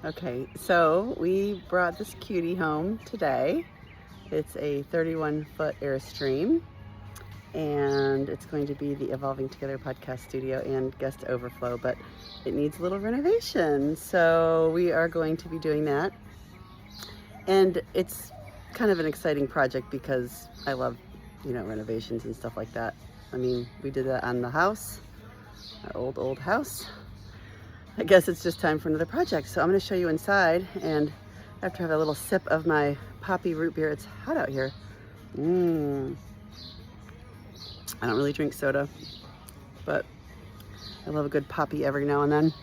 Okay, so we brought this cutie home today. It's a 31-foot Airstream, and it's going to be the Evolving Together podcast studio and guest overflow, but it needs a little renovation. So we are going to be doing that. And it's kind of an exciting project because I love, renovations and stuff like that. I mean, we did that on the house, our old house. I guess it's just time for another project. So I'm going to show you inside, and after I have a little sip of my poppy root beer, it's hot out here. I don't really drink soda, but I love a good poppy every now and then.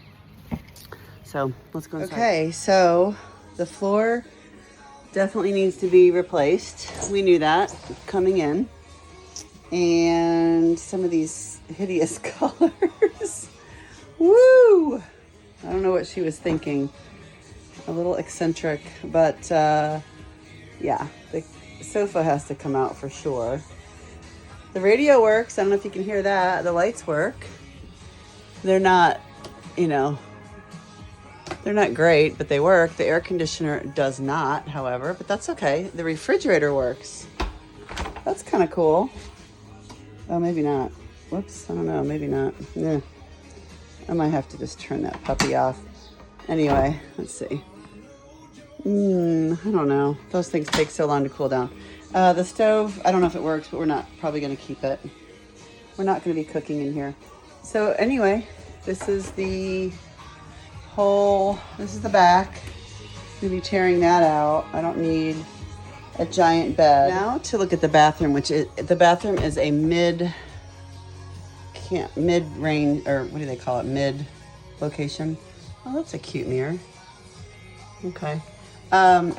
So let's go inside. Okay, so the floor definitely needs to be replaced. We knew that coming in. And some of these hideous colors. Woo! I don't know what she was thinking. A little eccentric, but yeah, the sofa has to come out for sure. The radio works. I don't know if you can hear that. The lights work. They're not, they're not great, but they work. The air conditioner does not, however, but that's okay. The refrigerator works. That's kind of cool. Oh, maybe not. Whoops, I don't know, maybe not. Yeah. I might have to just turn that puppy off. Anyway, let's see. I don't know. Those things take so long to cool down. The stove, I don't know if it works, but we're not probably going to keep it. We're not going to be cooking in here. So anyway, this is the back. I'm going to be tearing that out. I don't need a giant bed. Now to look at the bathroom, the bathroom is a mid-range, or what do they call it? Mid location. Oh, that's a cute mirror. Okay. Oh,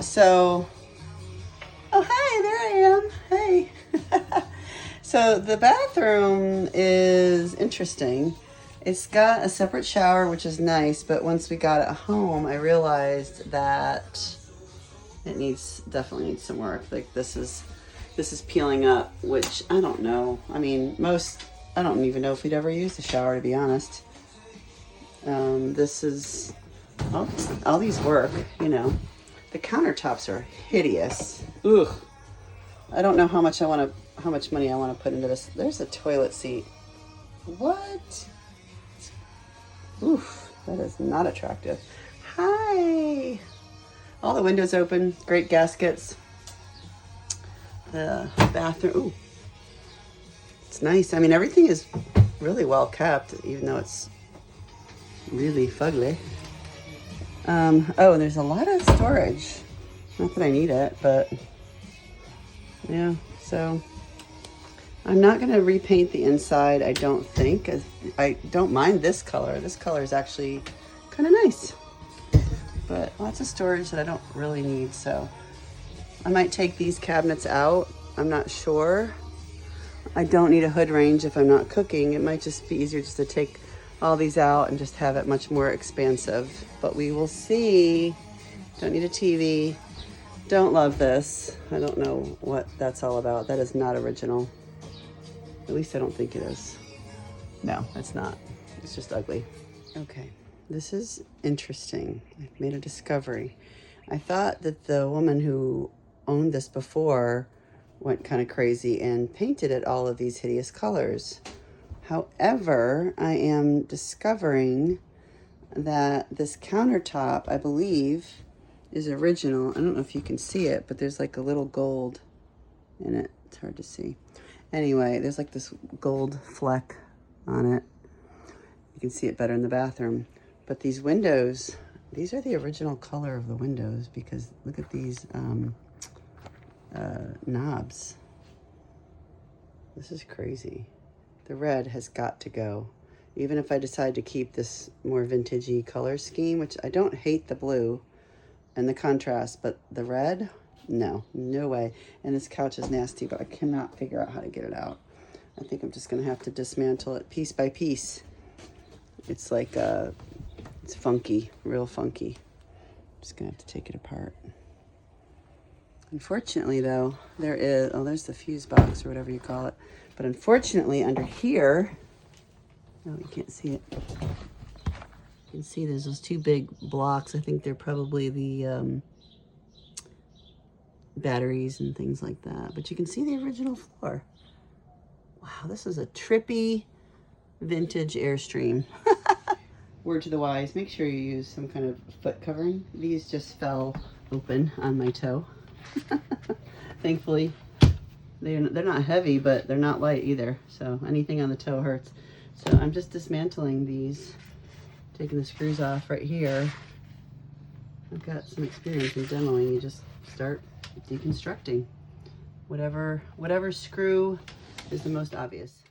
hi, there I am. Hey. So the bathroom is interesting. It's got a separate shower, which is nice, but once we got it home, I realized that it definitely needs some work. Like this is peeling up, which I don't know. I mean, I don't even know if we'd ever use the shower, to be honest. All these work, The countertops are hideous. Ugh. I don't know how much money I want to put into this. There's a toilet seat. What? Oof, that is not attractive. Hi. All the windows open, great gaskets. The bathroom, ooh. It's nice. I mean, everything is really well kept, even though it's really fugly. There's a lot of storage. Not that I need it, but yeah. So I'm not going to repaint the inside, I don't think. I don't mind this color. This color is actually kind of nice. But lots of storage that I don't really need, so I might take these cabinets out. I'm not sure. I don't need a hood range if I'm not cooking. It might just be easier just to take all these out and just have it much more expansive. But we will see. Don't need a TV. Don't love this. I don't know what that's all about. That is not original. At least I don't think it is. No, it's not. It's just ugly. Okay, this is interesting. I've made a discovery. I thought that the woman who owned this before went kind of crazy and painted it all of these hideous colors. However, I am discovering that this countertop, I believe, is original. I don't know if you can see it, but there's like a little gold in it. It's hard to see. Anyway, there's like this gold fleck on it. You can see it better in the bathroom. But these windows, these are the original color of the windows, because look at these knobs. This is crazy. The red has got to go. Even if I decide to keep this more vintagey color scheme, which I don't hate the blue and the contrast, but the red, no way. And this couch is nasty, but I cannot figure out how to get it out. I think I'm just gonna have to dismantle it piece by piece. It's like, it's funky, real funky. I'm just gonna have to take it apart. Unfortunately though, there's the fuse box or whatever you call it. But unfortunately under here, oh, you can't see it. You can see there's those two big blocks. I think they're probably the batteries and things like that. But you can see the original floor. Wow, this is a trippy vintage Airstream. Word to the wise, make sure you use some kind of foot covering. These just fell open on my toe. Thankfully, they're not heavy, but they're not light either. So anything on the toe hurts. So I'm just dismantling these, taking the screws off right here. I've got some experience in demoing. You just start deconstructing whatever screw is the most obvious.